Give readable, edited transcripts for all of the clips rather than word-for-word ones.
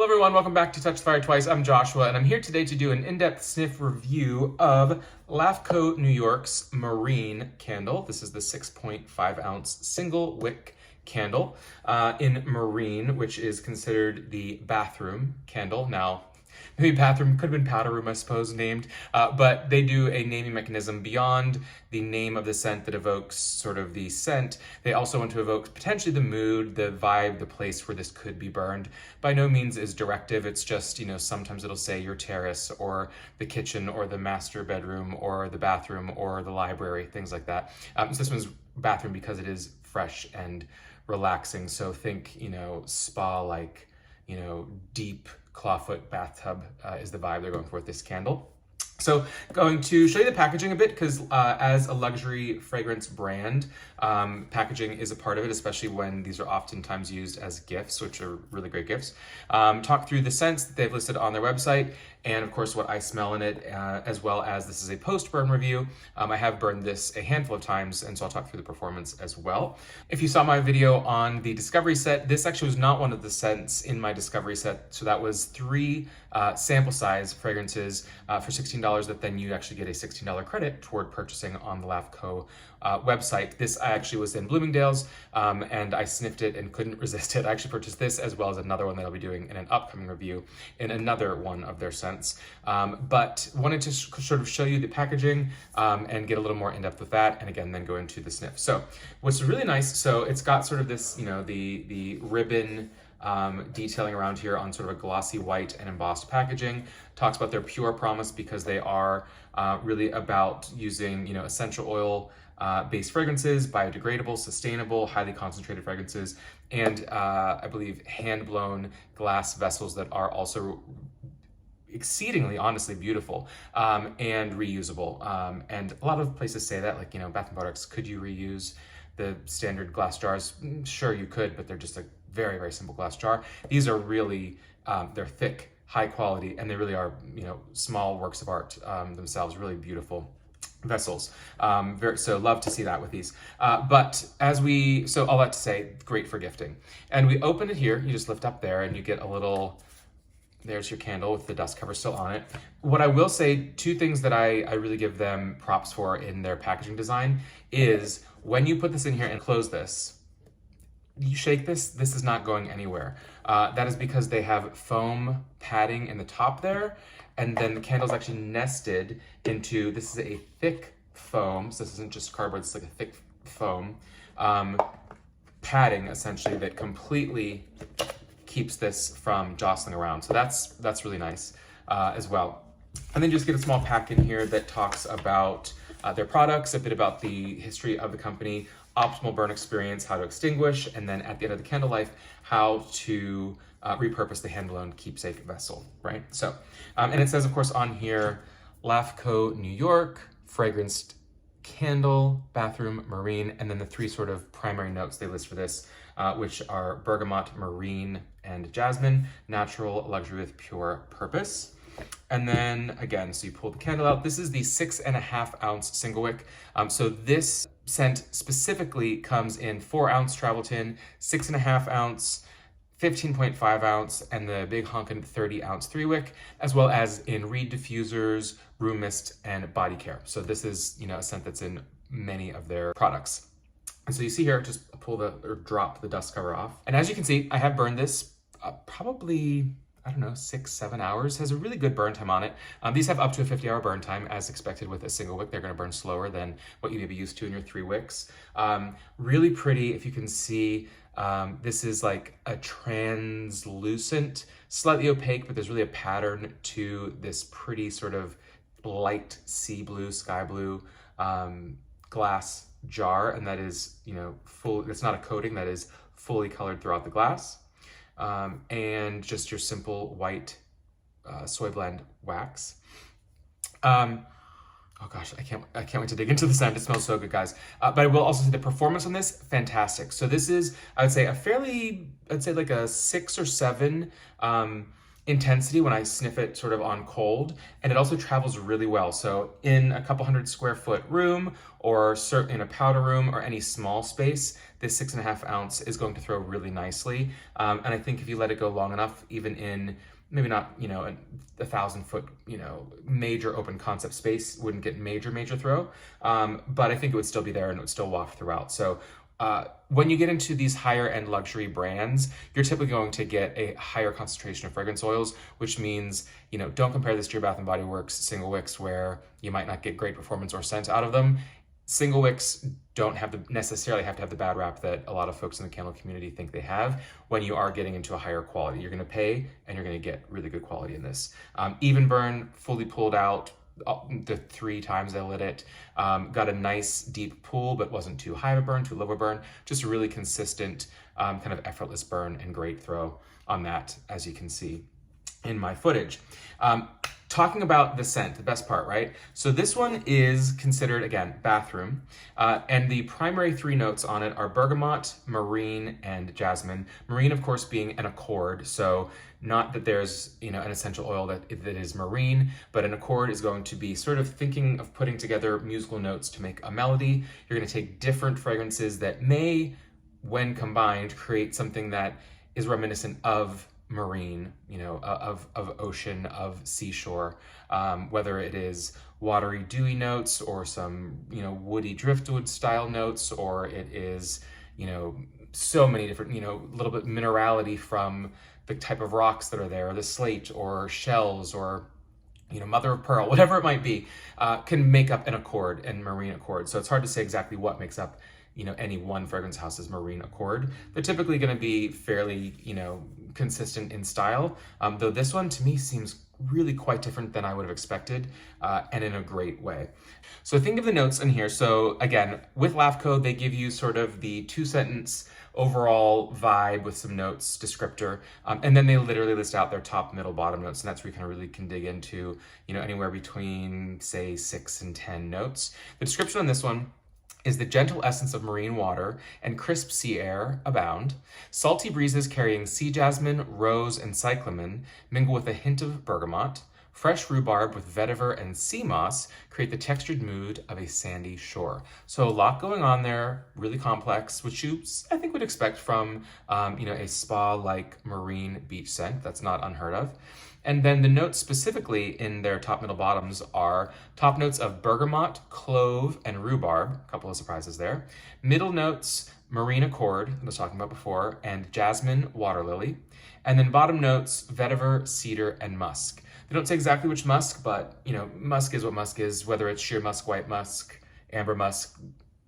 Hello everyone, welcome back to Touch the Fire Twice. I'm Joshua, and I'm here today to do an in-depth sniff review of LAFCO New York's Marine candle. This is the 6.5 ounce single wick candle in Marine, which is considered the bathroom candle. Now, maybe bathroom, could have been powder room, I suppose, named, but they do a naming mechanism beyond the name of the scent that evokes sort of the scent. They also want to evoke potentially the mood, the vibe, the place where this could be burned. By no means is directive. It's just, sometimes it'll say your terrace or the kitchen or the master bedroom or the bathroom or the library, things like that. So this one's bathroom because it is fresh and relaxing. So think, spa-like, deep clawfoot bathtub is the vibe they're going for with this candle. So going to show you the packaging a bit because as a luxury fragrance brand, packaging is a part of it, especially when these are oftentimes used as gifts, which are really great gifts. Talk through the scents that they've listed on their website and of course what I smell in it, as well as this is a post-burn review. I have burned this a handful of times, and so I'll talk through the performance as well. If you saw my video on the Discovery set, this actually was not one of the scents in my Discovery set, so that was 3 sample size fragrances for $16 that then you actually get a $16 credit toward purchasing on the LAFCO website. This I actually was in Bloomingdale's and I sniffed it and couldn't resist it. I actually purchased this as well as another one that I'll be doing in an upcoming review in another one of their scents. But wanted to sort of show you the packaging and get a little more in depth with that, and again then go into the sniff. So what's really nice, so it's got sort of this, the ribbon detailing around here on sort of a glossy white and embossed packaging. Talks about their pure promise because they are really about using essential oil based fragrances, biodegradable, sustainable, highly concentrated fragrances, and I believe hand-blown glass vessels that are also exceedingly honestly beautiful and reusable. And a lot of places say that, like, Bath and Body Works, could you reuse the standard glass jars? Sure you could, but they're just a very, very simple glass jar. These are really, they're thick, high quality, and they really are, small works of art themselves, really beautiful vessels. So love to see that with these. But so all that to say, great for gifting. And we open it here, you just lift up there and you get a little, there's your candle with the dust cover still on it. What I will say, 2 things that I really give them props for in their packaging design is when you put this in here and close this, you shake this is not going anywhere. That is because they have foam padding in the top there, and then the candle's actually nested into, this is a thick foam, so this isn't just cardboard, it's like a thick foam padding essentially that completely keeps this from jostling around. So that's really nice as well. And then just get a small pack in here that talks about their products, a bit about the history of the company, optimal burn experience, how to extinguish, and then at the end of the candle life, how to repurpose the hand-blown keepsake vessel, right? So, and it says, of course, on here, LAFCO New York, fragranced candle, bathroom, marine, and then the 3 sort of primary notes they list for this, which are bergamot, marine, and jasmine, natural, luxury with pure purpose. And then again, so you pull the candle out. This is the 6.5 ounce single wick. So this scent specifically comes in 4 ounce travel tin, 6.5 ounce, 15.5 ounce, and the big honkin' 30 ounce 3 wick, as well as in reed diffusers, room mist, and body care. So this is, a scent that's in many of their products. And so you see here, just drop the dust cover off. And as you can see, I have burned this probably, 6-7 hours. Has a really good burn time on it. These have up to a 50-hour burn time, as expected with a single wick. They're going to burn slower than what you may be used to in your 3 wicks. Really pretty, if you can see. This is like a translucent, slightly opaque, but there's really a pattern to this pretty sort of light sea blue, sky blue glass jar, and that is, it's not a coating, that is fully colored throughout the glass. And just your simple white soy blend wax. Oh gosh, I can't wait to dig into the scent. It smells so good, guys. But I will also say the performance on this, fantastic. So this is, I would say like a 6 or 7 intensity when I sniff it sort of on cold, and it also travels really well. So in a couple 100 square foot room, or certainly in a powder room or any small space, this 6.5 ounce is going to throw really nicely. And I think if you let it go long enough, even in maybe not, a 1,000 foot, major open concept space, wouldn't get major throw. But I think it would still be there and it would still waft throughout. So when you get into these higher end luxury brands, you're typically going to get a higher concentration of fragrance oils, which means, don't compare this to your Bath & Body Works single wicks where you might not get great performance or scent out of them. Single wicks don't necessarily have to have the bad rap that a lot of folks in the candle community think they have when you are getting into a higher quality. You're going to pay and you're going to get really good quality in this. Even burn, fully pulled out, the 3 times I lit it, got a nice deep pull, but wasn't too high of a burn, too low of a burn. Just a really consistent, kind of effortless burn and great throw on that, as you can see in my footage. Talking about the scent, the best part, right? So this one is considered, again, bathroom, and the primary 3 notes on it are bergamot, marine, and jasmine. Marine, of course, being an accord, so not that there's, an essential oil that is marine, but an accord is going to be sort of thinking of putting together musical notes to make a melody. You're going to take different fragrances that may, when combined, create something that is reminiscent of marine, of ocean, of seashore, whether it is watery, dewy notes or some, woody driftwood style notes, or it is, so many different, a little bit minerality from the type of rocks that are there, the slate or shells or, mother of pearl, whatever it might be, can make up an accord and marine accord. So it's hard to say exactly what makes up any one fragrance house's marine accord. They're typically going to be fairly, consistent in style, though this one to me seems really quite different than I would have expected, and in a great way. So think of the notes in here. So again, with LAFCO, they give you sort of the 2-sentence overall vibe with some notes, descriptor, and then they literally list out their top, middle, bottom notes, and that's where you kind of really can dig into, anywhere between, say, 6 and 10 notes. The description on this one is the gentle essence of marine water and crisp sea air abound. Salty breezes carrying sea jasmine, rose, and cyclamen mingle with a hint of bergamot. Fresh rhubarb with vetiver and sea moss create the textured mood of a sandy shore. So a lot going on there, really complex, which you, I think, would expect from, a spa-like marine beach scent. That's not unheard of. And then the notes specifically in their top, middle, bottoms are top notes of bergamot, clove, and rhubarb. A couple of surprises there. Middle notes, marine accord, I was talking about before, and jasmine, water lily. And then bottom notes, vetiver, cedar, and musk. They don't say exactly which musk, but, musk is what musk is, whether it's sheer musk, white musk, amber musk.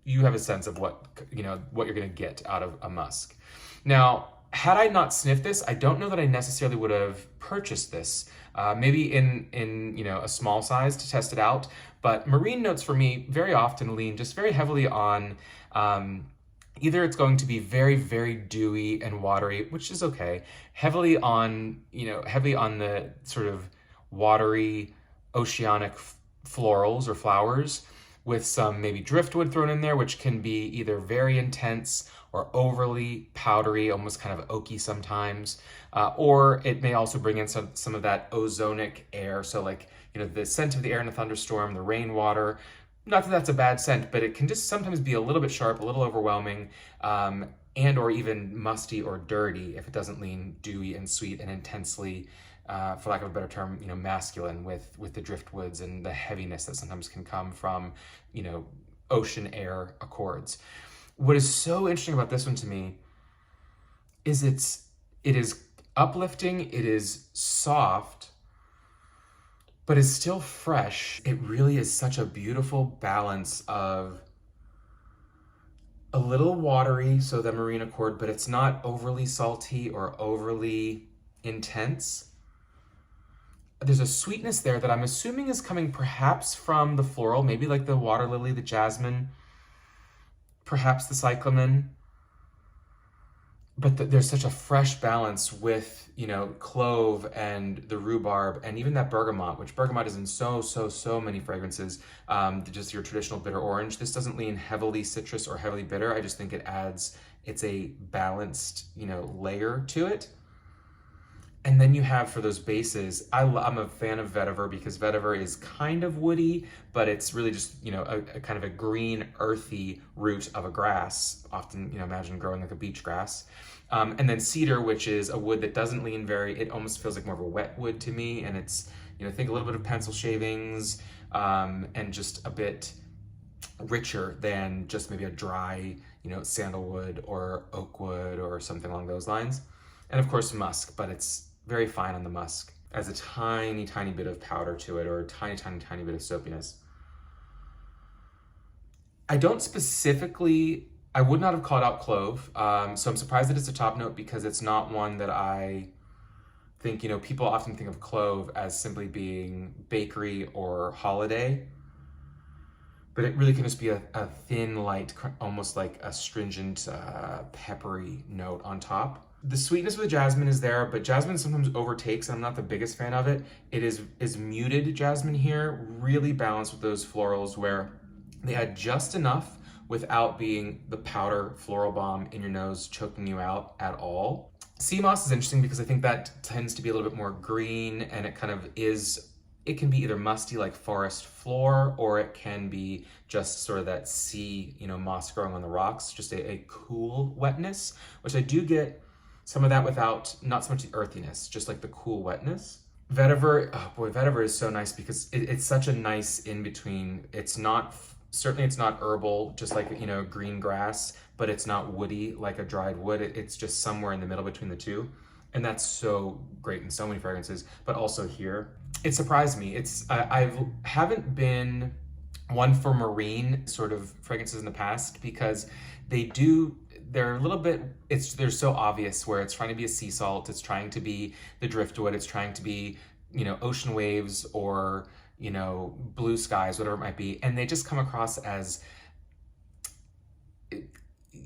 You have a sense of what you're going to get out of a musk. Now, had I not sniffed this, I don't know that I necessarily would have purchased this. Maybe in a small size to test it out. But marine notes for me very often lean just very heavily on either it's going to be very, very dewy and watery, which is okay. Heavy on the sort of watery, oceanic florals or flowers, with some maybe driftwood thrown in there, which can be either very intense or overly powdery, almost kind of oaky sometimes. Or it may also bring in some of that ozonic air. So like, the scent of the air in a thunderstorm, the rainwater. Not that that's a bad scent, but it can just sometimes be a little bit sharp, a little overwhelming, and or even musty or dirty if it doesn't lean dewy and sweet and intensely, for lack of a better term, masculine with the driftwoods and the heaviness that sometimes can come from, ocean air accords. What is so interesting about this one to me is it is uplifting, it is soft, but it's still fresh. It really is such a beautiful balance of a little watery, so the marine accord, but it's not overly salty or overly intense. There's a sweetness there that I'm assuming is coming perhaps from the floral, maybe like the water lily, the jasmine, perhaps the cyclamen. But there's such a fresh balance with, clove and the rhubarb and even that bergamot, which bergamot is in so many fragrances. Just your traditional bitter orange. This doesn't lean heavily citrus or heavily bitter. I just think it's a balanced, layer to it. And then you have, for those bases, I'm a fan of vetiver because vetiver is kind of woody, but it's really just, a kind of a green, earthy root of a grass, often, imagine growing like a beach grass. And then cedar, which is a wood that doesn't lean it almost feels like more of a wet wood to me. And it's, think a little bit of pencil shavings, and just a bit richer than just maybe a dry, sandalwood or oak wood or something along those lines. And of course musk, but it's very fine on the musk, as a tiny, tiny bit of powder to it, or a tiny, tiny, tiny bit of soapiness. I don't specifically, I would not have called out clove, so I'm surprised that it's a top note because it's not one that I think, people often think of clove as simply being bakery or holiday, but it really can just be a thin, light, almost like a stringent, peppery note on top. The sweetness with jasmine is there, but jasmine sometimes overtakes. I'm not the biggest fan of it. It is muted jasmine here, really balanced with those florals where they had just enough without being the powder floral bomb in your nose choking you out at all. Sea moss is interesting because I think that tends to be a little bit more green, and it kind of is, it can be either musty like forest floor, or it can be just sort of that sea, moss growing on the rocks, just a cool wetness, which I do get some of that without, not so much the earthiness, just like the cool wetness. Vetiver, oh boy, vetiver is so nice because it's such a nice in-between. It's not, certainly it's not herbal, just like, green grass, but it's not woody like a dried wood. It's just somewhere in the middle between the two. And that's so great in so many fragrances, but also here. It surprised me. I haven't been one for marine sort of fragrances in the past because they're a little bit, they're so obvious where it's trying to be a sea salt, it's trying to be the driftwood, it's trying to be, ocean waves or, blue skies, whatever it might be. And they just come across as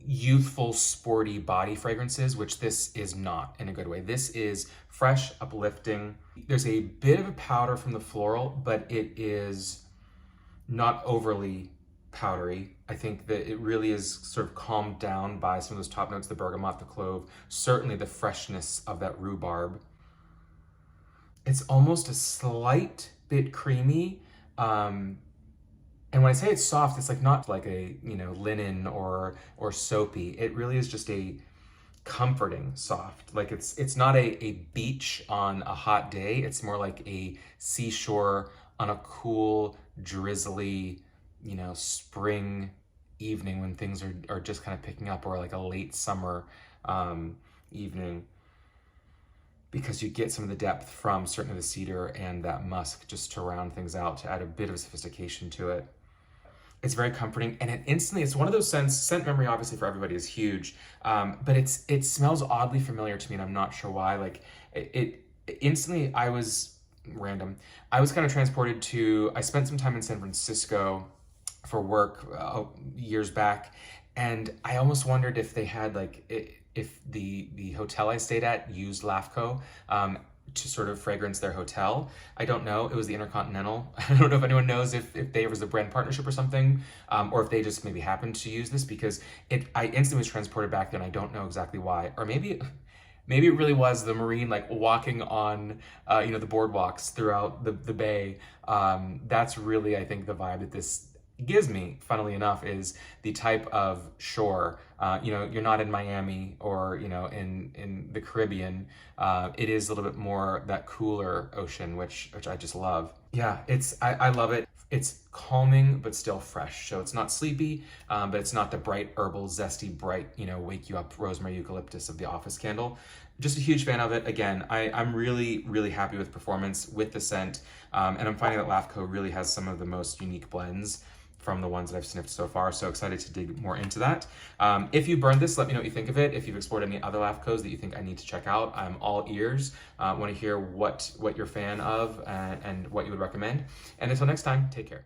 youthful, sporty body fragrances, which this is not in a good way. This is fresh, uplifting. There's a bit of a powder from the floral, but it is not overly powdery. I think that it really is sort of calmed down by some of those top notes, the bergamot, the clove, certainly the freshness of that rhubarb. It's almost a slight bit creamy. And when I say it's soft, it's like not like a, linen or soapy. It really is just a comforting soft. Like it's not a beach on a hot day. It's more like a seashore on a cool, drizzly, spring evening when things are just kind of picking up, or like a late summer evening, because you get some of the depth from certainly the cedar and that musk just to round things out, to add a bit of sophistication to it. It's very comforting, and it's one of those scent memory obviously for everybody is huge, but it smells oddly familiar to me, and I'm not sure why. Like it instantly, I was kind of transported to, I spent some time in San Francisco for work years back, and I almost wondered if they had if the hotel I stayed at used LAFCO to sort of fragrance their hotel. I don't know. It was the Intercontinental. I don't know if anyone knows if there was a brand partnership or something, or if they just maybe happened to use this, because I instantly was transported back then. I don't know exactly why, or maybe it really was the marine, like walking on, the boardwalks throughout the bay. That's really, I think, the vibe that this gives me, funnily enough, is the type of shore. You're not in Miami or, in the Caribbean. It is a little bit more that cooler ocean, which I just love. Yeah, I love it. It's calming, but still fresh. So it's not sleepy, but it's not the bright, herbal, zesty, bright, wake you up rosemary eucalyptus of the office candle. Just a huge fan of it. Again, I'm really, really happy with performance, with the scent, and I'm finding that LAFCO really has some of the most unique blends from the ones that I've sniffed so far. So excited to dig more into that. If you burned this, let me know what you think of it. If you've explored any other LAFCOs that you think I need to check out, I'm all ears. Want to hear what you're a fan of and what you would recommend. And until next time, take care.